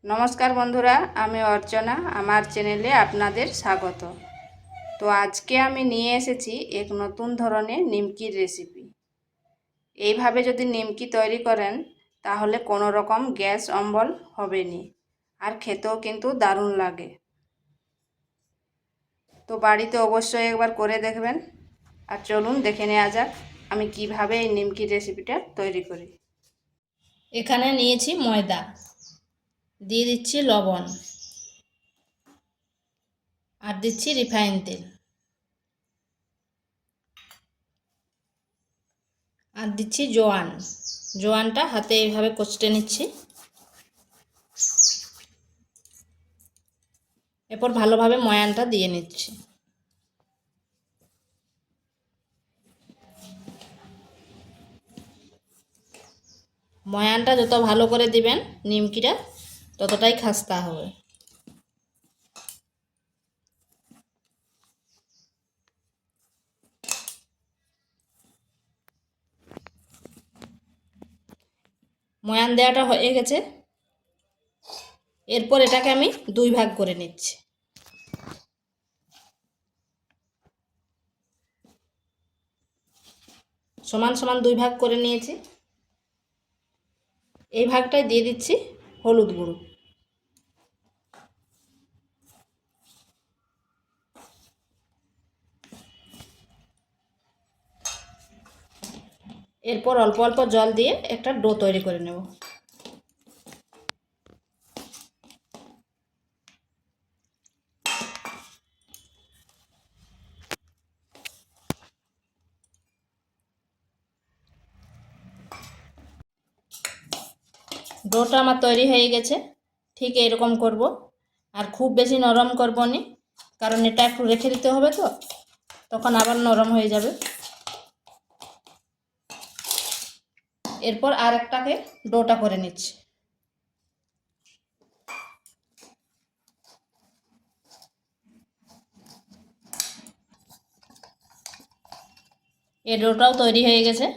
নমস্কার বন্ধুরা, আমি অর্চনা। আমার চ্যানেলে আপনাদের স্বাগত। তো আজকে আমি নিয়ে এসেছি এক নতুন ধরনের নিমকির রেসিপি। এইভাবে যদি নিমকি তৈরি করেন তাহলে কোনো রকম গ্যাস অম্বল হবে না, আর খেতেও কিন্তু দারুণ লাগে। তো বাড়িতে অবশ্যই একবার করে দেখবেন। আর চলুন দেখে নেওয়া যাক আমি কিভাবে এই নিমকির রেসিপিটা তৈরি করি। এখানে নিয়েছি ময়দা, দিয়ে দিচ্ছি লবণ, আর দিচ্ছি রিফাইন তেল, আর দিচ্ছি জোয়ান। জোয়ানটা হাতে এইভাবে কচটে নিচ্ছি। এরপর ভালোভাবে ময়ানটা দিয়ে নিচ্ছি। ময়ানটা যত ভালো করে দিবেন নিমকিটা ততটাই খাস্তা হবে। ময়ান দেওয়াটা হয়ে গেছে। এরপর এটাকে আমি দুই ভাগ করে নিচ্ছি। সমান সমান দুই ভাগ করে নিয়েছি। এই ভাগটায় দিয়ে দিচ্ছি হলুদ গুঁড়ো, এরপর অল্প অল্প জল দিয়ে একটা ডো তৈরি করে নেব। ডোটা আমার তৈরি হয়ে গেছে। ঠিক এরকম করব, আর খুব বেশি নরম করব না, কারণ এটা একটু রেখে দিতে হবে, তো তখন আবার নরম হয়ে যাবে। এরপর আর একটাকে ডোটা করে নিচ্ছি। এই ডোটাও তৈরি হয়ে গেছে।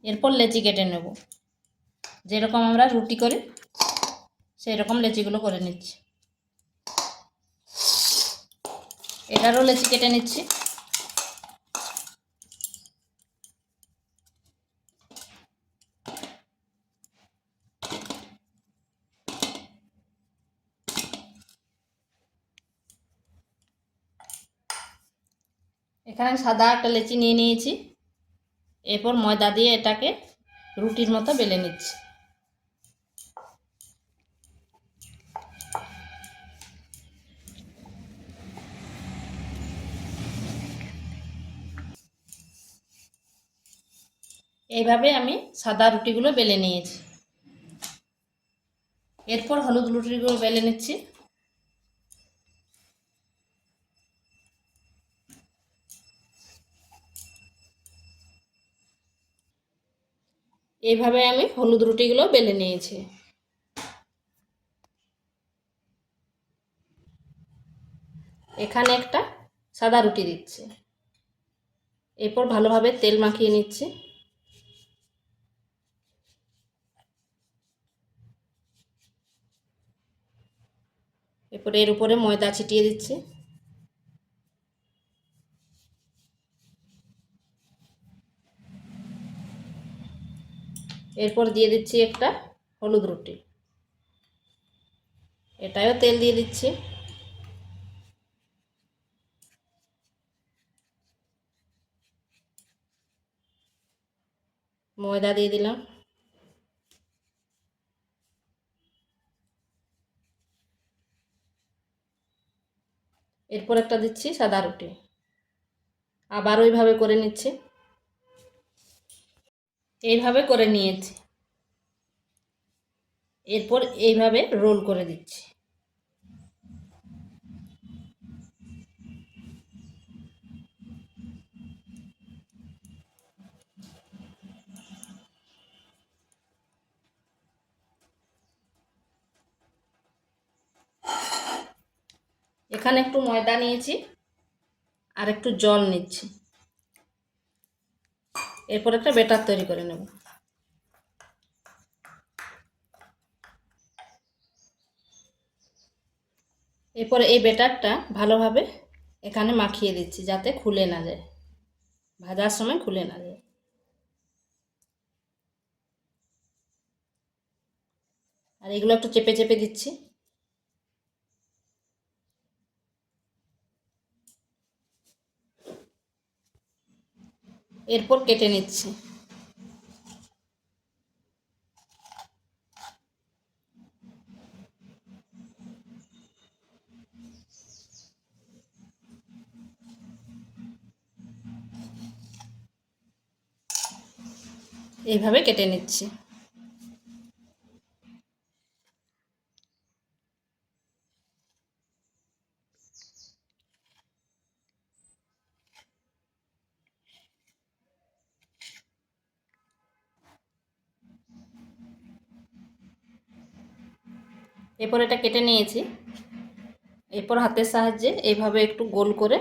এরপর লেচি কেটে নেব। যেরকম আমরা রুটি করি সেই রকম লেচিগুলো করে নিচ্ছি। এটারও লেচি কেটে নিচ্ছি। এখানে সাদা একটা লেচি নিয়ে নিয়েছি। এরপর ময়দা দিয়ে এটাকে রুটির মতো বেলে নিচ্ছি। এইভাবে আমি সাদা রুটিগুলো বেলে নিয়েছি। এরপর হলুদ রুটিগুলো বেলে নিচ্ছি। এইভাবে আমি হলুদ রুটিগুলো বেলে নিয়েছি। এখানে একটা সাদা রুটি দিচ্ছি। এরপর ভালোভাবে তেল মাখিয়ে নিচ্ছি। এরপর এর উপরে ময়দা ছিটিয়ে দিচ্ছি। এরপর দিয়ে দিচ্ছি একটা হলুদ রুটি, এটাও তেল দিয়ে দিচ্ছি। ময়দা দিয়ে দিলাম। এরপর একটা দিচ্ছি সাদা রুটি। আবার ওইভাবে করে নিচ্ছি। এইভাবে করে নিয়েছি। এরপর এইভাবে রোল করে দিচ্ছি। এখানে একটু ময়দা নিয়েছি আর একটু জল নিচ্ছি। এরপর একটা ব্যাটার তৈরি করে নেব। এরপরে এই ব্যাটারটা ভালোভাবে এখানে মাখিয়ে দিচ্ছি যাতে খুলে না যায়, ভাজার সময় খুলে না যায়। আর এগুলো একটু চেপে চেপে দিচ্ছি। এরপর কেটে নিচ্ছি। এইভাবে কেটে নিচ্ছি। এরপর এটা কেটে নিয়েছি। এরপর হাতের সাহায্যে এইভাবে একটু গোল করে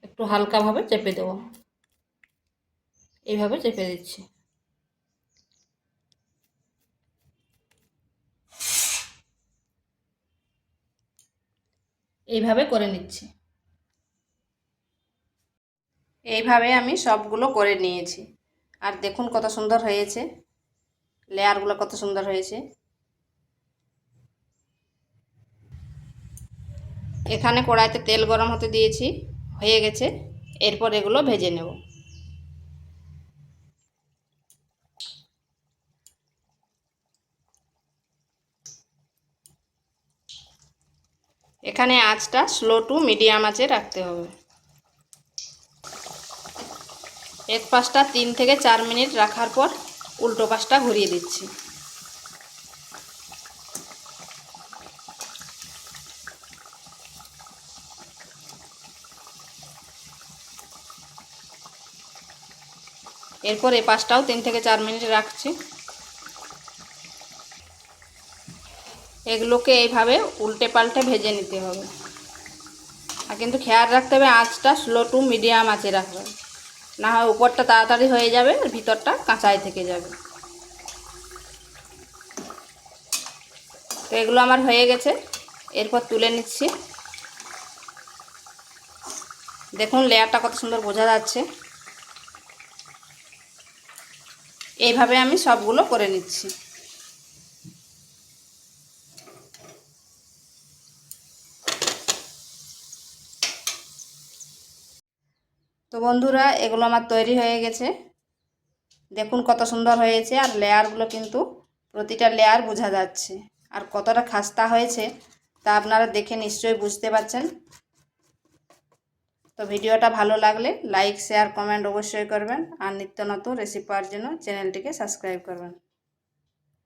একটু হালকাভাবে চেপে দেবো। এইভাবে চেপে দিচ্ছি। এইভাবে করে নিচ্ছি। এইভাবে আমি সবগুলো করে নিয়েছি। আর দেখুন কত সুন্দর হয়েছে, লেয়ারগুলো কত সুন্দর হয়েছে। এখানে কড়াইতে তেল গরম হতে দিয়েছি, হয়ে গেছে। এরপর এগুলো ভেজে নেব। এখানে আঁচটা স্লো টু মিডিয়াম আঁচে রাখতে হবে। এক পাশটা 3 থেকে 4 মিনিট রাখার পর উল্টো পাশটা ঘুরিয়ে দিচ্ছি। এরপর এই পাশটাও 3 থেকে 4 মিনিট রাখছি। এগুলোকে এইভাবে উল্টে পাল্টে ভেজে নিতে হবে। আর কিন্তু খেয়াল রাখতে হবে আঁচটা স্লো টু মিডিয়াম আঁচে রাখবে, না হয় উপরটা তাড়াতাড়ি হয়ে যাবে আর ভিতরটা কাঁচাই থেকে যাবে। তো এগুলো আমার হয়ে গেছে, এরপর তুলে নিচ্ছি। দেখুন লেয়ারটা কত সুন্দর বোঝা যাচ্ছে। এইভাবে আমি সবগুলো করে নিচ্ছি। তো বন্ধুরা এগুলো আমার তৈরি হয়ে গেছে। দেখুন কত সুন্দর হয়েছে, আর লেয়ারগুলো কিন্তু প্রতিটা লেয়ার বোঝা যাচ্ছে। আর কতটা খাস্তা হয়েছে তা আপনারা দেখে নিশ্চয়ই বুঝতে পারছেন। তো ভিডিওটা ভালো লাগলে লাইক শেয়ার কমেন্ট অবশ্যই করবেন, আর নিত্য নতুন রেসিপি পাওয়ার জন্য চ্যানেলটিকে সাবস্ক্রাইব করবেন।